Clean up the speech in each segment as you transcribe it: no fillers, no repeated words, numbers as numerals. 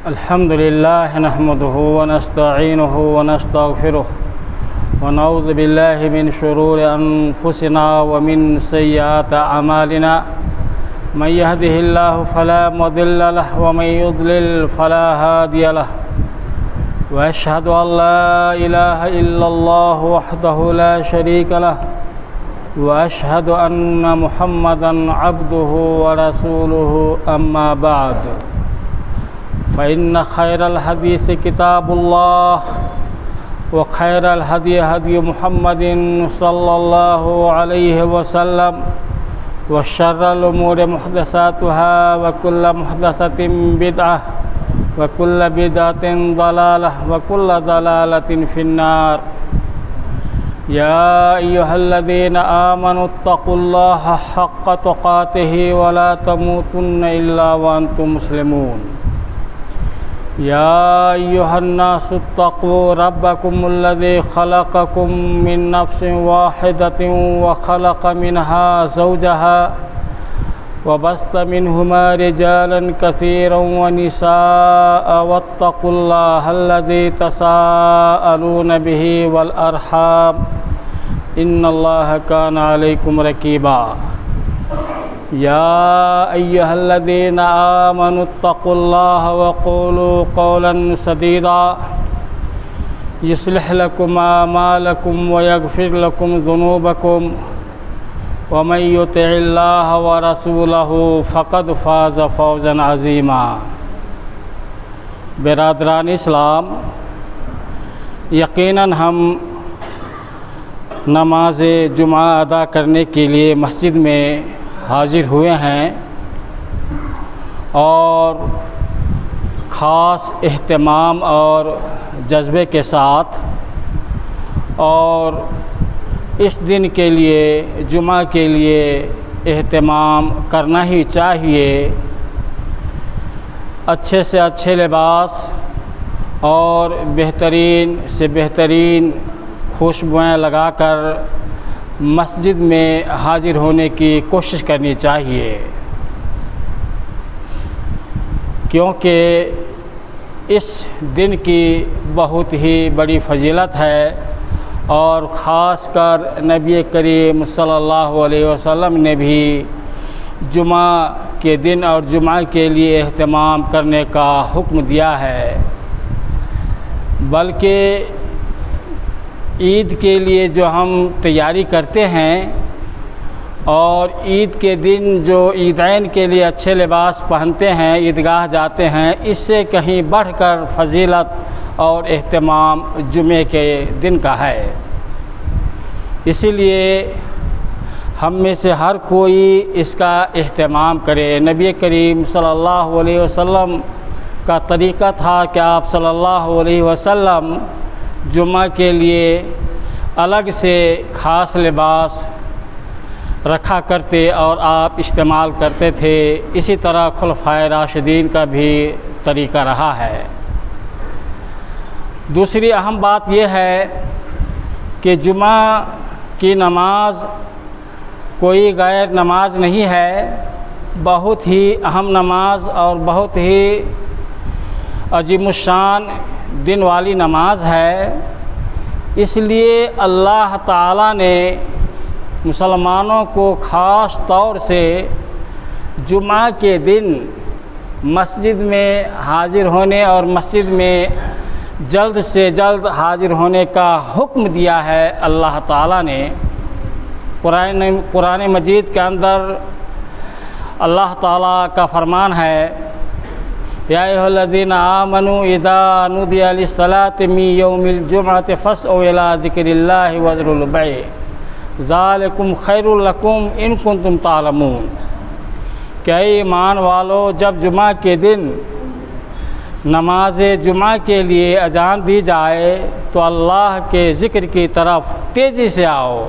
الحمد لله نحمده ونستعينه ونستغفره ونعوذ بالله من شرور أنفسنا ومن سيئات أعمالنا من يهده الله فلا مضل له ومن يضلل فلا هادي له وأشهد أن لا إله إلا الله وحده لا شريك له وأشهد أن محمدًا عبده ورسوله أما بعد فإن خير الحديث كتاب الله وخير الهدي هدي محمد صلى الله عليه وسلم وشر الأمور محدثاتها وكل محدثة بدعة وكل بدعة ضلالة وكل ضلالة في النار يا أيها الذين آمنوا اتقوا الله حق تقاته ولا تموتن إلا وأنتم مسلمون يا أيها الناس اتقوا ربكم الذي خلقكم من نفس واحدة وخلق منها زوجها وبث منهما رجالا كثيرا ونساء واتقوا الله الذي تساءلون به والأرحام إن الله كان عليكم رقيبا يا أيها الذين آمنوا اتقوا الله وقولوا قولا سديدا يصلح لكم أعمالكم ويغفر لكم ذنوبكم ومن يطع الله ورسوله فقد فاز فوزا عظيما برادران اسلام، یقیناً ہم نماز جمعہ ادا کرنے کے لیے مسجد میں حاضر ہوئے ہیں اور خاص اہتمام اور جذبے کے ساتھ، اور اس دن کے لیے جمعہ کے لیے اہتمام کرنا ہی چاہیے۔ اچھے سے اچھے لباس اور بہترین سے بہترین خوشبوئیں لگا کر مسجد میں حاضر ہونے کی کوشش کرنی چاہیے، کیونکہ اس دن کی بہت ہی بڑی فضیلت ہے، اور خاص کر نبی کریم صلی اللہ علیہ وسلم نے بھی جمعہ کے دن اور جمعہ کے لیے اہتمام کرنے کا حکم دیا ہے۔ بلکہ عید کے لیے جو ہم تیاری کرتے ہیں اور عید کے دن جو عیدین کے لیے اچھے لباس پہنتے ہیں، عیدگاہ جاتے ہیں، اس سے کہیں بڑھ کر فضیلت اور اہتمام جمعے کے دن کا ہے۔ اسی لیے ہم میں سے ہر کوئی اس کا اہتمام کرے۔ نبی کریم صلی اللہ علیہ وسلم کا طریقہ تھا کہ آپ صلی اللہ علیہ وسلم جمعہ کے لیے الگ سے خاص لباس رکھا کرتے اور آپ استعمال کرتے تھے۔ اسی طرح خلفائے راشدین کا بھی طریقہ رہا ہے۔ دوسری اہم بات یہ ہے کہ جمعہ کی نماز کوئی غیر نماز نہیں ہے، بہت ہی اہم نماز اور بہت ہی عظیم الشان دن والی نماز ہے۔ اس لیے اللہ تعالیٰ نے مسلمانوں کو خاص طور سے جمعہ کے دن مسجد میں حاضر ہونے اور مسجد میں جلد سے جلد حاضر ہونے کا حکم دیا ہے۔ اللہ تعالیٰ نے قرآن مجید کے اندر اللہ تعالیٰ کا فرمان ہے، یا ایھا الذین آمنوا اذا نودی للصلاۃ من یوم الجمعۃ فاسعوا الی ذکر اللہ وذروا البیع ذالکم خیر لکم ان کنتم تعلمون۔ کہ اے ایمان والو، جب جمعہ کے دن نماز جمعہ کے لیے اذان دی جائے تو اللہ کے ذکر کی طرف تیزی سے آؤ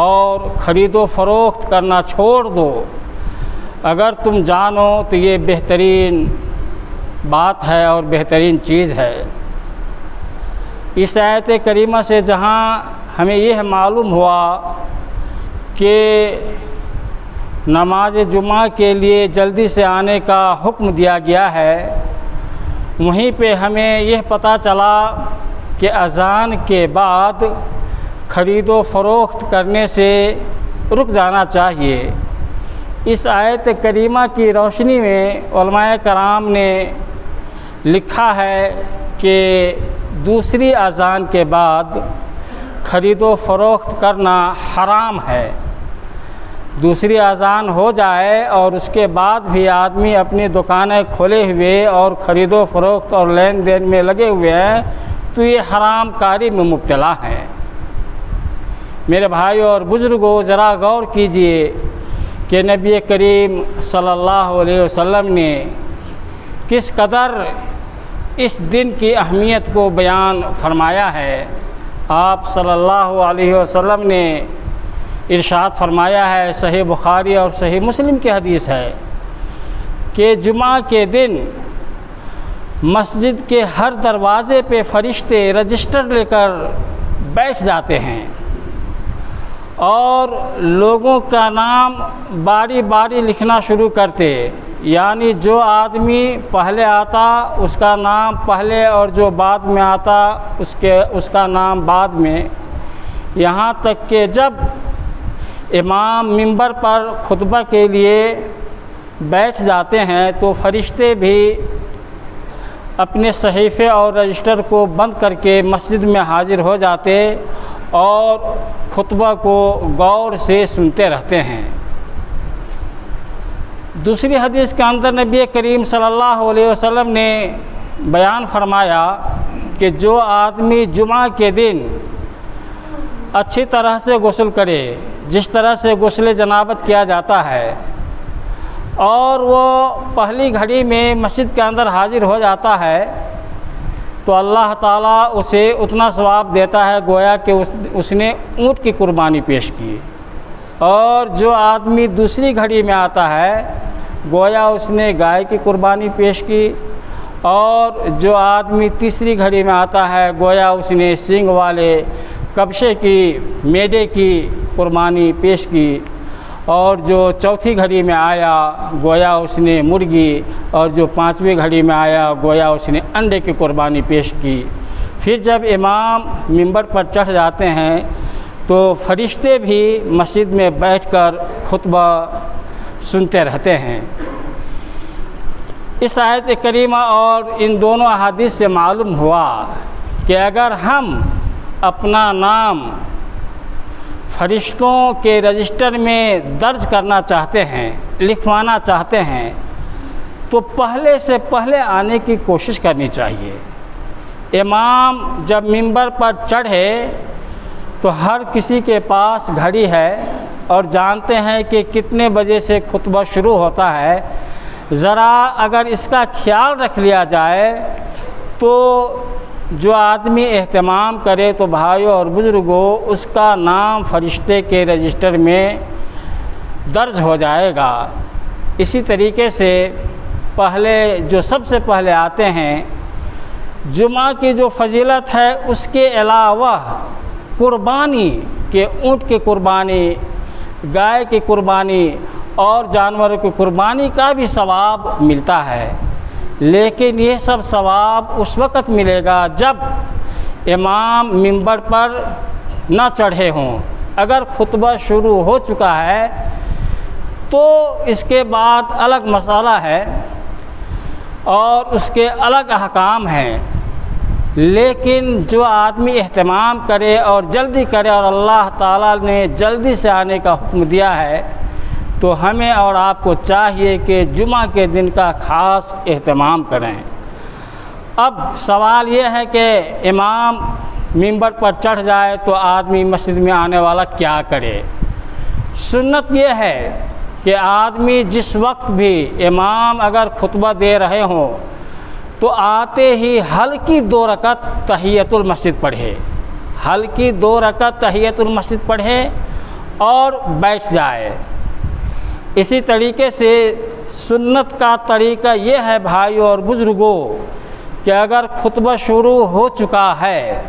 اور خرید و فروخت کرنا چھوڑ دو، اگر تم جانو تو یہ بہترین بات ہے اور بہترین چیز ہے۔ اس آیت کریمہ سے جہاں ہمیں یہ معلوم ہوا کہ نماز جمعہ کے لیے جلدی سے آنے کا حکم دیا گیا ہے، وہیں پہ ہمیں یہ پتہ چلا کہ اذان کے بعد خرید و فروخت کرنے سے رک جانا چاہیے۔ اس آیت کریمہ کی روشنی میں علماء کرام نے لکھا ہے کہ دوسری اذان کے بعد خرید و فروخت کرنا حرام ہے۔ دوسری اذان ہو جائے اور اس کے بعد بھی آدمی اپنی دکانیں کھولے ہوئے اور خرید و فروخت اور لین دین میں لگے ہوئے ہیں تو یہ حرام کاری میں مبتلا ہیں۔ میرے بھائیوں اور بزرگوں، ذرا غور کیجئے کہ نبی کریم صلی اللہ علیہ وسلم نے کس قدر اس دن کی اہمیت کو بیان فرمایا ہے۔ آپ صلی اللہ علیہ وسلم نے ارشاد فرمایا ہے، صحیح بخاری اور صحیح مسلم کی حدیث ہے کہ جمعہ کے دن مسجد کے ہر دروازے پہ فرشتے رجسٹر لے کر بیٹھ جاتے ہیں اور لوگوں کا نام باری باری لکھنا شروع کرتے، یعنی جو آدمی پہلے آتا اس کا نام پہلے اور جو بعد میں آتا اس کا نام بعد میں، یہاں تک کہ جب امام منبر پر خطبہ کے لیے بیٹھ جاتے ہیں تو فرشتے بھی اپنے صحیفے اور رجسٹر کو بند کر کے مسجد میں حاضر ہو جاتے اور خطبہ کو غور سے سنتے رہتے ہیں۔ دوسری حدیث کے اندر نبی کریم صلی اللہ علیہ وسلم نے بیان فرمایا کہ جو آدمی جمعہ کے دن اچھی طرح سے غسل کرے، جس طرح سے غسل جنابت کیا جاتا ہے، اور وہ پہلی گھڑی میں مسجد کے اندر حاضر ہو جاتا ہے تو اللہ تعالیٰ اسے اتنا ثواب دیتا ہے گویا کہ اس نے اونٹ کی قربانی پیش کی، اور جو آدمی دوسری گھڑی میں آتا ہے گویا اس نے گائے کی قربانی پیش کی، اور جو آدمی تیسری گھڑی میں آتا ہے گویا اس نے سینگ والے کبشے کی میڈے کی قربانی پیش کی، اور جو چوتھی گھڑی میں آیا گویا اس نے مرغی، اور جو پانچویں گھڑی میں آیا گویا اس نے انڈے کی قربانی پیش کی۔ پھر جب امام منبر پر چڑھ جاتے ہیں تو فرشتے بھی مسجد میں بیٹھ کر خطبہ سنتے رہتے ہیں۔ اس آیت کریمہ اور ان دونوں احادیث سے معلوم ہوا کہ اگر ہم اپنا نام فرشتوں کے رجسٹر میں درج کرنا چاہتے ہیں، لکھوانا چاہتے ہیں، تو پہلے سے پہلے آنے کی کوشش کرنی چاہیے۔ امام جب منبر پر چڑھے تو ہر کسی کے پاس گھڑی ہے اور جانتے ہیں کہ کتنے بجے سے خطبہ شروع ہوتا ہے۔ ذرا اگر اس کا خیال رکھ لیا جائے تو جو آدمی اہتمام کرے تو بھائیوں اور بزرگوں اس کا نام فرشتے کے رجسٹر میں درج ہو جائے گا۔ اسی طریقے سے پہلے جو سب سے پہلے آتے ہیں، جمعہ کی جو فضیلت ہے اس کے علاوہ قربانی کے اونٹ کی قربانی، گائے کی قربانی اور جانوروں کی قربانی کا بھی ثواب ملتا ہے، لیکن یہ سب ثواب اس وقت ملے گا جب امام منبر پر نہ چڑھے ہوں۔ اگر خطبہ شروع ہو چکا ہے تو اس کے بعد الگ مسئلہ ہے اور اس کے الگ احکام ہیں، لیکن جو آدمی اہتمام کرے اور جلدی کرے اور اللہ تعالیٰ نے جلدی سے آنے کا حکم دیا ہے تو ہمیں اور آپ کو چاہیے کہ جمعہ کے دن کا خاص اہتمام کریں۔ اب سوال یہ ہے کہ امام منبر پر چڑھ جائے تو آدمی مسجد میں آنے والا کیا کرے؟ سنت یہ ہے کہ آدمی جس وقت بھی امام اگر خطبہ دے رہے ہوں تو آتے ہی ہلکی 2 رکعت تحیۃ المسجد پڑھے، ہلکی 2 رکعت تحیۃ المسجد پڑھے اور بیٹھ جائے۔ اسی طریقے سے سنت کا طریقہ یہ ہے بھائیوں اور بزرگوں کہ اگر خطبہ شروع ہو چکا ہے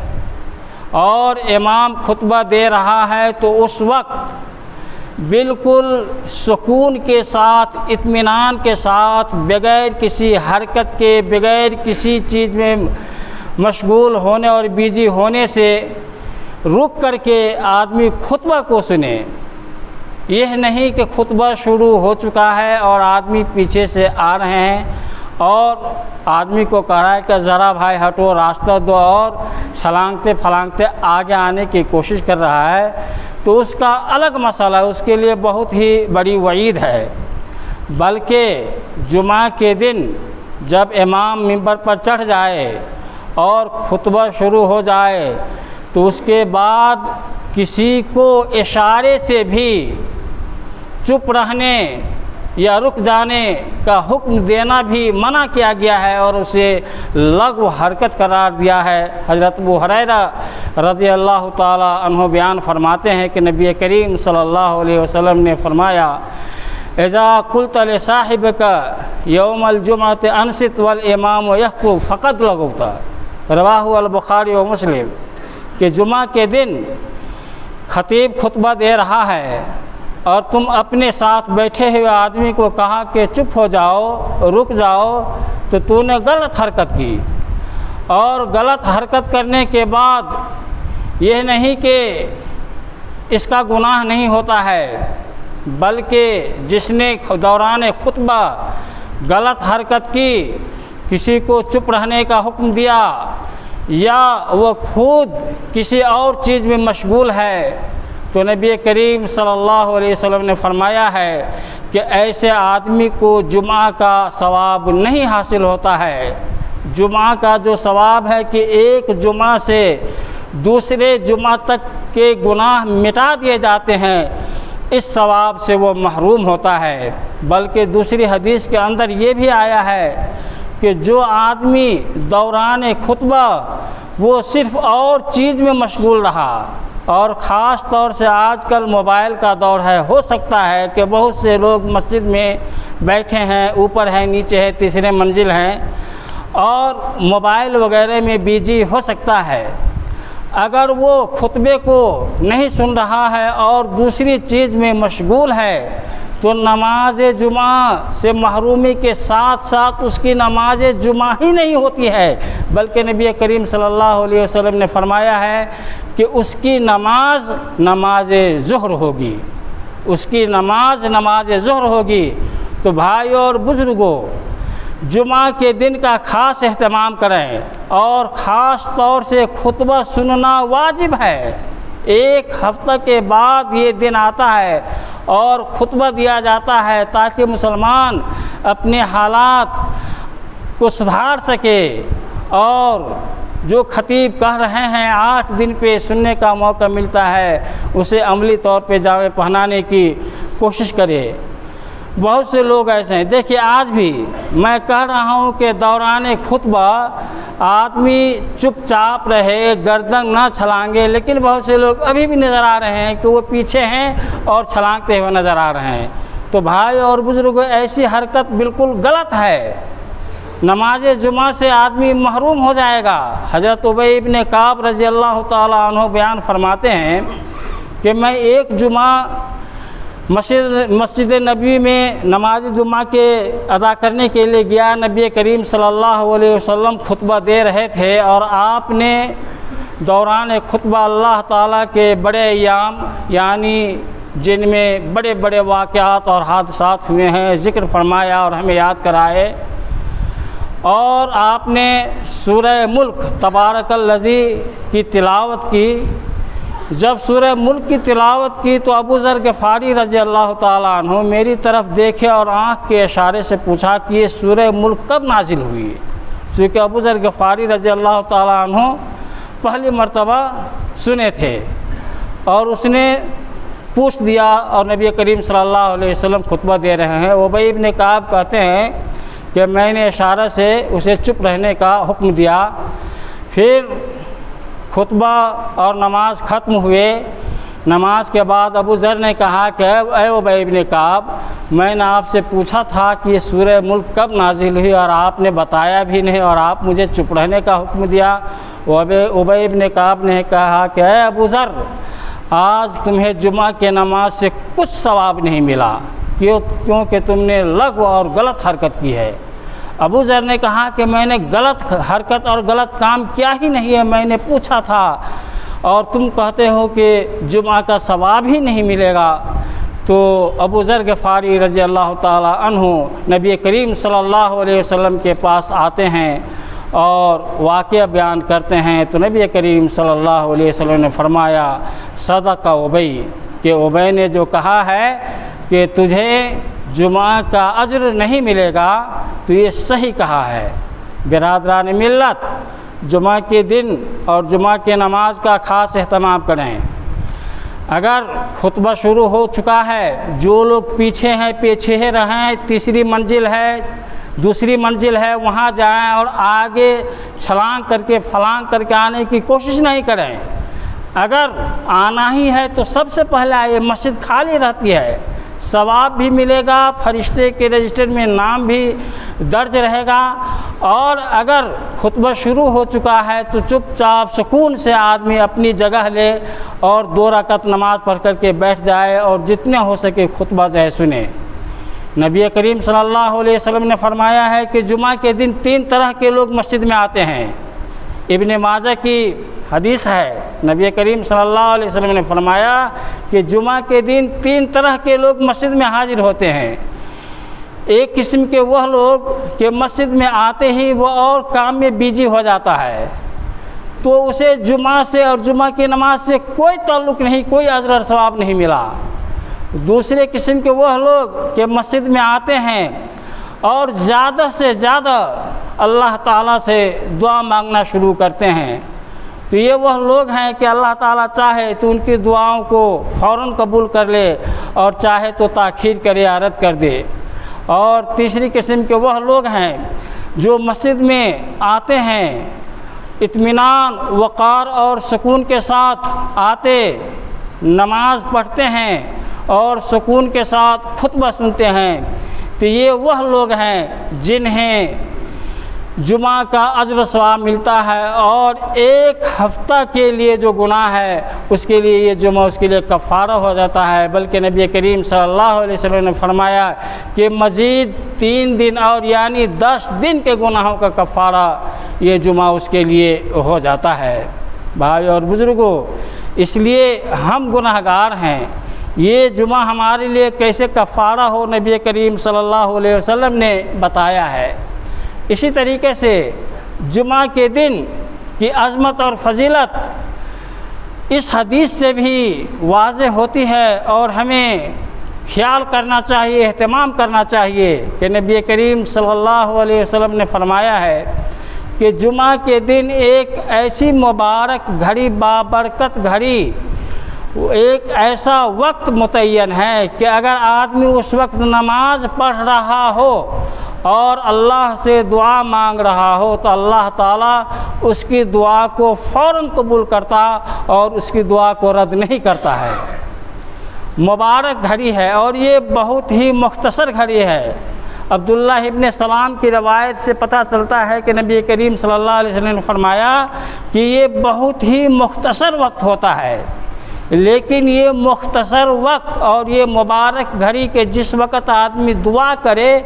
اور امام خطبہ دے رہا ہے تو اس وقت بالکل سکون کے ساتھ، اطمینان کے ساتھ، بغیر کسی حرکت کے، بغیر کسی چیز میں مشغول ہونے اور بیزی ہونے سے رک کر کے آدمی خطبہ کو سنے۔ یہ نہیں کہ خطبہ شروع ہو چکا ہے اور آدمی پیچھے سے آ رہے ہیں اور آدمی کو کہہ رہا ہے کہ ذرا بھائی ہٹو، راستہ دو، اور چھلانگتے پھلانگتے آگے آنے کی کوشش کر رہا ہے، تو اس کا الگ مسئلہ ہے، اس کے لیے بہت ہی بڑی وعید ہے۔ بلکہ جمعہ کے دن جب امام منبر پر چڑھ جائے اور خطبہ شروع ہو جائے تو اس کے بعد کسی کو اشارے سے بھی چپ رہنے یا رک جانے کا حکم دینا بھی منع کیا گیا ہے اور اسے لغو حرکت قرار دیا ہے۔ حضرت ابو ہریرہ رضی اللہ تعالی عنہ بیان فرماتے ہیں کہ نبی کریم صلی اللہ علیہ وسلم نے فرمایا، اذا قلت لصاحبك یوم الجمعۃ انصت والامام یخطب فقد لغوت، رواہ البخاری و مسلم، کہ جمعہ کے دن خطیب خطبہ دے رہا ہے اور تم اپنے ساتھ بیٹھے ہوئے آدمی کو کہا کہ چپ ہو جاؤ، رک جاؤ، تو نے غلط حرکت کی۔ اور غلط حرکت کرنے کے بعد یہ نہیں کہ اس کا گناہ نہیں ہوتا ہے، بلکہ جس نے دوران خطبہ غلط حرکت کی، کسی کو چپ رہنے کا حکم دیا یا وہ خود کسی اور چیز میں مشغول ہے، تو نبی کریم صلی اللہ علیہ وسلم نے فرمایا ہے کہ ایسے آدمی کو جمعہ کا ثواب نہیں حاصل ہوتا ہے۔ جمعہ کا جو ثواب ہے کہ ایک جمعہ سے دوسرے جمعہ تک کے گناہ مٹا دیے جاتے ہیں، اس ثواب سے وہ محروم ہوتا ہے۔ بلکہ دوسری حدیث کے اندر یہ بھی آیا ہے کہ جو آدمی دوران خطبہ وہ صرف اور چیز میں مشغول رہا، اور خاص طور سے آج کل موبائل کا دور ہے، ہو سکتا ہے کہ بہت سے لوگ مسجد میں بیٹھے ہیں، اوپر ہیں، نیچے ہے، تیسرے منزل ہیں، اور موبائل وغیرہ میں بیزی ہو سکتا ہے۔ اگر وہ خطبے کو نہیں سن رہا ہے اور دوسری چیز میں مشغول ہے تو نماز جمعہ سے محرومی کے ساتھ ساتھ اس کی نماز جمعہ ہی نہیں ہوتی ہے، بلکہ نبی کریم صلی اللہ علیہ وسلم نے فرمایا ہے کہ اس کی نماز نماز ظہر ہوگی، اس کی نماز نماز ظہر ہوگی۔ تو بھائیو اور بزرگوں، جمعہ کے دن کا خاص اہتمام کریں اور خاص طور سے خطبہ سننا واجب ہے۔ ایک ہفتہ کے بعد یہ دن آتا ہے اور خطبہ دیا جاتا ہے تاکہ مسلمان اپنے حالات کو سدھار سکے اور جو خطیب کہہ رہے ہیں 8 دن پہ سننے کا موقع ملتا ہے اسے عملی طور پہ جامع پہنانے کی کوشش کرے۔ بہت سے لوگ ایسے ہیں، دیکھیے آج بھی میں کہہ رہا ہوں کہ دوران خطبہ آدمی چپ چاپ رہے، گردن نہ چھلانگے، لیکن بہت سے لوگ ابھی بھی نظر آ رہے ہیں کہ وہ پیچھے ہیں اور چھلانگتے ہوئے نظر آ رہے ہیں۔ تو بھائی اور بزرگوں، ایسی حرکت بالکل غلط ہے، نماز جمعہ سے آدمی محروم ہو جائے گا۔ حضرت ابی بن کعب رضی اللہ تعالی عنہ بیان فرماتے ہیں کہ میں ایک جمعہ مسجد نبوی میں نماز جمعہ کے ادا کرنے کے لیے گیا۔ نبی کریم صلی اللہ علیہ وسلم خطبہ دے رہے تھے اور آپ نے دوران خطبہ اللہ تعالیٰ کے بڑے ایام، یعنی جن میں بڑے بڑے واقعات اور حادثات ہوئے ہیں، ذکر فرمایا اور ہمیں یاد کرائے، اور آپ نے سورہ ملک تبارک الذی کی تلاوت کی۔ جب سورہ ملک کی تلاوت کی تو ابو ذر غفاری رضی اللہ تعالیٰ عنہ میری طرف دیکھے اور آنکھ کے اشارے سے پوچھا کہ یہ سورہ ملک کب نازل ہوئی؟ کیونکہ ابو ذر غفاری رضی اللہ تعالیٰ عنہ پہلی مرتبہ سنے تھے، اور اس نے پوچھ دیا اور نبی کریم صلی اللہ علیہ وسلم خطبہ دے رہے ہیں۔ ابی بن کعب کہتے ہیں کہ میں نے اشارہ سے اسے چپ رہنے کا حکم دیا۔ پھر خطبہ اور نماز ختم ہوئے۔ نماز کے بعد ابو ذر نے کہا کہ اے ابی بن کعب، میں نے آپ سے پوچھا تھا کہ یہ سورہ ملک کب نازل ہوئی اور آپ نے بتایا بھی نہیں اور آپ مجھے چپ رہنے کا حکم دیا۔ ابی بن کعب نے کہا کہ اے ابو ذر، آج تمہیں جمعہ کے نماز سے کچھ ثواب نہیں ملا کیونکہ تم نے لغو اور غلط حرکت کی ہے۔ ابو ذر نے کہا کہ میں نے غلط حرکت اور غلط کام کیا ہی نہیں ہے، میں نے پوچھا تھا اور تم کہتے ہو کہ جمعہ کا ثواب ہی نہیں ملے گا۔ تو ابو ذر غفاری رضی اللہ تعالی عنہ نبی کریم صلی اللہ علیہ وسلم کے پاس آتے ہیں اور واقعہ بیان کرتے ہیں، تو نبی کریم صلی اللہ علیہ وسلم نے فرمایا صدق ابی، کہ ابی نے جو کہا ہے کہ تجھے جمعہ کا اجر نہیں ملے گا تو یہ صحیح کہا ہے۔ برادران ملت، جمعہ کے دن اور جمعہ کے نماز کا خاص اہتمام کریں۔ اگر خطبہ شروع ہو چکا ہے، جو لوگ پیچھے ہیں پیچھے رہیں، تیسری منزل ہے دوسری منزل ہے وہاں جائیں اور آگے چھلانگ کر کے پھلانگ کر کے آنے کی کوشش نہیں کریں۔ اگر آنا ہی ہے تو سب سے پہلے آئیے، مسجد خالی رہتی ہے، ثواب بھی ملے گا، فرشتے کے رجسٹر میں نام بھی درج رہے گا۔ اور اگر خطبہ شروع ہو چکا ہے تو چپ چاپ سکون سے آدمی اپنی جگہ لے اور 2 رکعت نماز پڑھ کر کے بیٹھ جائے اور جتنے ہو سکے خطبہ جو ہے سنے۔ نبی کریم صلی اللہ علیہ وسلم نے فرمایا ہے کہ جمعہ کے دن 3 طرح کے لوگ مسجد میں آتے ہیں۔ ابن ماجہ کی حدیث ہے، نبی کریم صلی اللہ علیہ وسلم نے فرمایا کہ جمعہ کے دن 3 طرح کے لوگ مسجد میں حاضر ہوتے ہیں۔ ایک قسم کے وہ لوگ کہ مسجد میں آتے ہی وہ اور کام میں بیزی ہو جاتا ہے، تو اسے جمعہ سے اور جمعہ کی نماز سے کوئی تعلق نہیں، کوئی اجر اور ثواب نہیں ملا۔ دوسرے قسم کے وہ لوگ کہ مسجد میں آتے ہیں اور زیادہ سے زیادہ اللہ تعالیٰ سے دعا مانگنا شروع کرتے ہیں، تو یہ وہ لوگ ہیں کہ اللہ تعالیٰ چاہے تو ان کی دعاؤں کو فوراً قبول کر لے اور چاہے تو تاخیر کرے یا رد کر دے۔ اور تیسری قسم کے وہ لوگ ہیں جو مسجد میں آتے ہیں، اطمینان وقار اور سکون کے ساتھ آتے، نماز پڑھتے ہیں اور سکون کے ساتھ خطبہ سنتے ہیں، تو یہ وہ لوگ ہیں جنہیں جمعہ کا اجر و ثواب ملتا ہے، اور 1 ہفتہ کے لیے جو گناہ ہے اس کے لیے یہ جمعہ اس کے لیے کفارہ ہو جاتا ہے۔ بلکہ نبی کریم صلی اللہ علیہ وسلم نے فرمایا کہ مزید 3 دن اور یعنی 10 دن کے گناہوں کا کفارہ یہ جمعہ اس کے لیے ہو جاتا ہے۔ بھائی اور بزرگوں، اس لیے ہم گناہ گار ہیں، یہ جمعہ ہمارے لیے کیسے کفارہ ہو نبی کریم صلی اللہ علیہ وسلم نے بتایا ہے۔ اسی طریقے سے جمعہ کے دن کی عظمت اور فضیلت اس حدیث سے بھی واضح ہوتی ہے، اور ہمیں خیال کرنا چاہیے، اہتمام کرنا چاہیے کہ نبی کریم صلی اللہ علیہ وسلم نے فرمایا ہے کہ جمعہ کے دن ایک ایسی مبارک گھڑی، بابرکت گھڑی، ایک ایسا وقت متعین ہے کہ اگر آدمی اس وقت نماز پڑھ رہا ہو اور اللہ سے دعا مانگ رہا ہو تو اللہ تعالیٰ اس کی دعا کو فوراً قبول کرتا اور اس کی دعا کو رد نہیں کرتا ہے۔ مبارک گھڑی ہے اور یہ بہت ہی مختصر گھڑی ہے۔ عبداللہ ابن سلام کی روایت سے پتہ چلتا ہے کہ نبی کریم صلی اللہ علیہ وسلم نے فرمایا کہ یہ بہت ہی مختصر وقت ہوتا ہے، لیکن یہ مختصر وقت اور یہ مبارک گھڑی کے جس وقت آدمی دعا کرے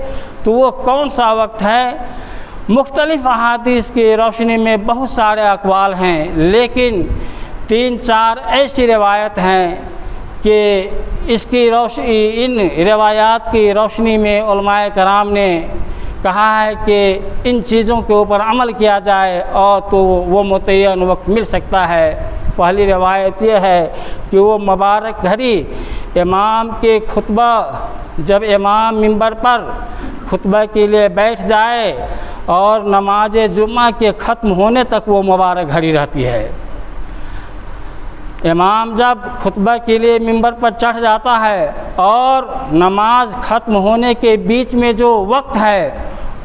تو وہ کون سا وقت ہے؟ مختلف احادیث کی روشنی میں بہت سارے اقوال ہیں، لیکن 3-4 ایسی روایت ہیں کہ اس کی ان روایات کی روشنی میں علماء کرام نے کہا ہے کہ ان چیزوں کے اوپر عمل کیا جائے اور تو وہ متعین وقت مل سکتا ہے۔ پہلی روایت یہ ہے کہ وہ مبارک گھڑی امام کے خطبہ، جب امام منبر پر خطبہ کے لیے بیٹھ جائے اور نماز جمعہ کے ختم ہونے تک وہ مبارک گھڑی رہتی ہے۔ امام جب خطبہ کے لیے منبر پر چڑھ جاتا ہے اور نماز ختم ہونے کے بیچ میں جو وقت ہے،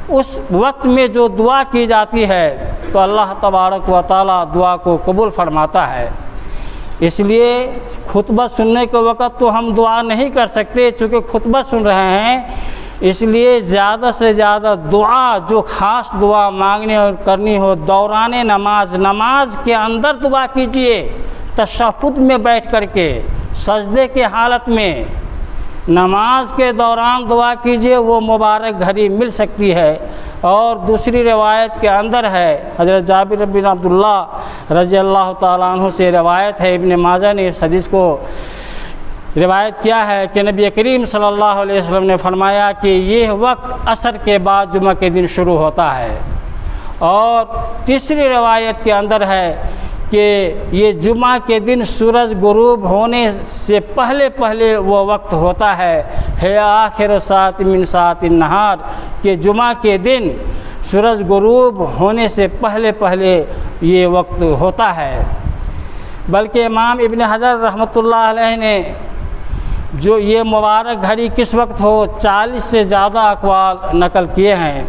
اس وقت میں جو دعا کی جاتی ہے تو اللہ تبارک و تعالیٰ دعا کو قبول فرماتا ہے۔ اس لیے خطبہ سننے کے وقت تو ہم دعا نہیں کر سکتے، چونکہ خطبہ سن رہے ہیں، اس لیے زیادہ سے زیادہ دعا، جو خاص دعا مانگنے اور کرنی ہو دوران نماز کے اندر دعا کیجیے، تشہد میں بیٹھ کر کے سجدے کے حالت میں نماز کے دوران دعا کیجئے، وہ مبارک گھڑی مل سکتی ہے۔ اور دوسری روایت کے اندر ہے، حضرت جابر بن عبداللہ رضی اللہ تعالیٰ عنہ سے روایت ہے، ابن ماجہ نے اس حدیث کو روایت کیا ہے کہ نبی کریم صلی اللہ علیہ وسلم نے فرمایا کہ یہ وقت عصر کے بعد جمعہ کے دن شروع ہوتا ہے۔ اور تیسری روایت کے اندر ہے کہ یہ جمعہ کے دن سورج غروب ہونے سے پہلے وہ وقت ہوتا ہے آخر ساعت من ساعت النہار، کہ جمعہ کے دن سورج غروب ہونے سے پہلے یہ وقت ہوتا ہے۔ بلکہ امام ابن حجر رحمۃ اللہ علیہ نے جو یہ مبارک گھڑی کس وقت ہو 40 سے زیادہ اقوال نقل کیے ہیں،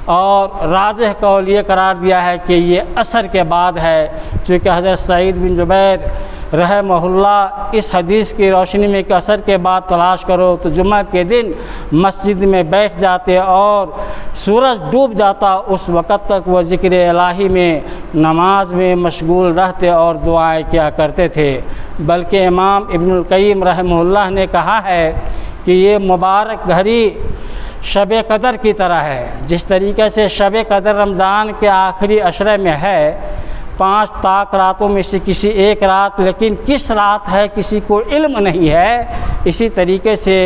اور راجح قول یہ قرار دیا ہے کہ یہ عصر کے بعد ہے، چونکہ حضرت سعید بن جبیر رحمہ اللہ اس حدیث کی روشنی میں کہ عصر کے بعد تلاش کرو تو جمعہ کے دن مسجد میں بیٹھ جاتے اور سورج ڈوب جاتا، اس وقت تک وہ ذکر الہی میں نماز میں مشغول رہتے اور دعائیں کیا کرتے تھے۔ بلکہ امام ابن القیم رحمہ اللہ نے کہا ہے کہ یہ مبارک گھڑی شب قدر کی طرح ہے، جس طریقے سے شب قدر رمضان کے آخری عشرے میں ہے، 5 طاق راتوں میں سے کسی ایک رات، لیکن کس رات ہے کسی کو علم نہیں ہے، اسی طریقے سے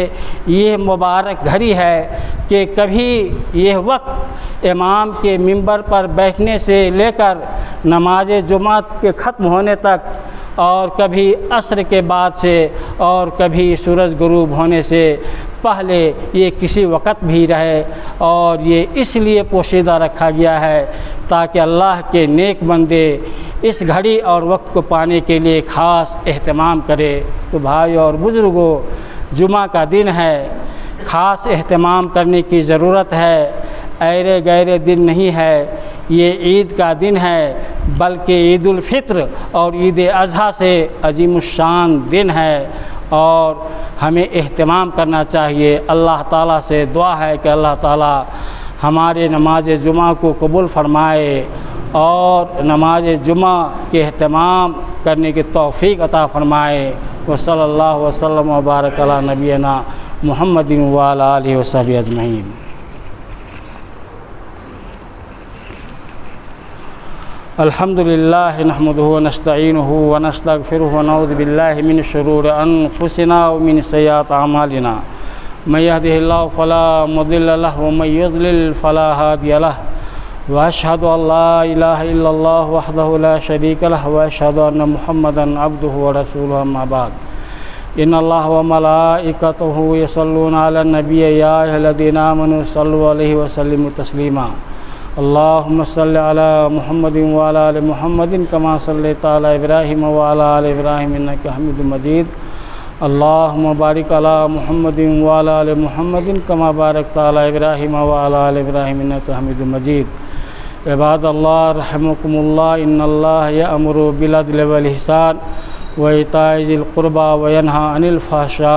یہ مبارک گھڑی ہے کہ کبھی یہ وقت امام کے منبر پر بیٹھنے سے لے کر نماز جمعہ کے ختم ہونے تک، اور کبھی عصر کے بعد سے، اور کبھی سورج غروب ہونے سے پہلے، یہ کسی وقت بھی رہے، اور یہ اس لیے پوشیدہ رکھا گیا ہے تاکہ اللہ کے نیک بندے اس گھڑی اور وقت کو پانے کے لیے خاص اہتمام کرے۔ تو بھائی اور بزرگوں، جمعہ کا دن ہے، خاص اہتمام کرنے کی ضرورت ہے، ایرے گیرے دن نہیں ہے، یہ عید کا دن ہے، بلکہ عید الفطر اور عید اضحیٰ سے عظیم الشان دن ہے، اور ہمیں اہتمام کرنا چاہیے۔ اللہ تعالیٰ سے دعا ہے کہ اللہ تعالیٰ ہمارے نماز جمعہ کو قبول فرمائے اور نماز جمعہ کے اہتمام کرنے کی توفیق عطا فرمائے۔ وصلی اللہ وسلم وبارک علی نبینا محمد وعلی آلہ وصحبہ اجمعین۔ الحمد للہ نحمدہ ونستعینہ ونستغفرہ ونعوذ باللہ من شرور انفسنا ومن سیئات اعمالنا، من یہدہ اللہ فلا مضل لہ ومن یضلل فلا ہادی لہ، واشہد ان لا الہ الا اللہ وحدہ لا شریک لہ، واشہد ان محمدا عبدہ ورسولہ، اما بعد، ان اللہ وملائکتہ یصلون علی النبی یا ایھا الذین آمنوا صلوا علیہ وسلموا تسلیما۔ اللہم صل علی محمد وعلی آل محمد کما صلیت علی ابراہیم وعلی آل ابراہیم انک حمید مجید۔ اللہم بارک علی محمد وعلی آل محمد کما بارکت علی ابراہیم وعلی آل ابراہیم انک حمید مجید۔ عباد اللہ رحمکم اللہ، ان اللہ یأمر بالعدل والإحسان وإیتاء ذی القربى وینہی عن الفحشاء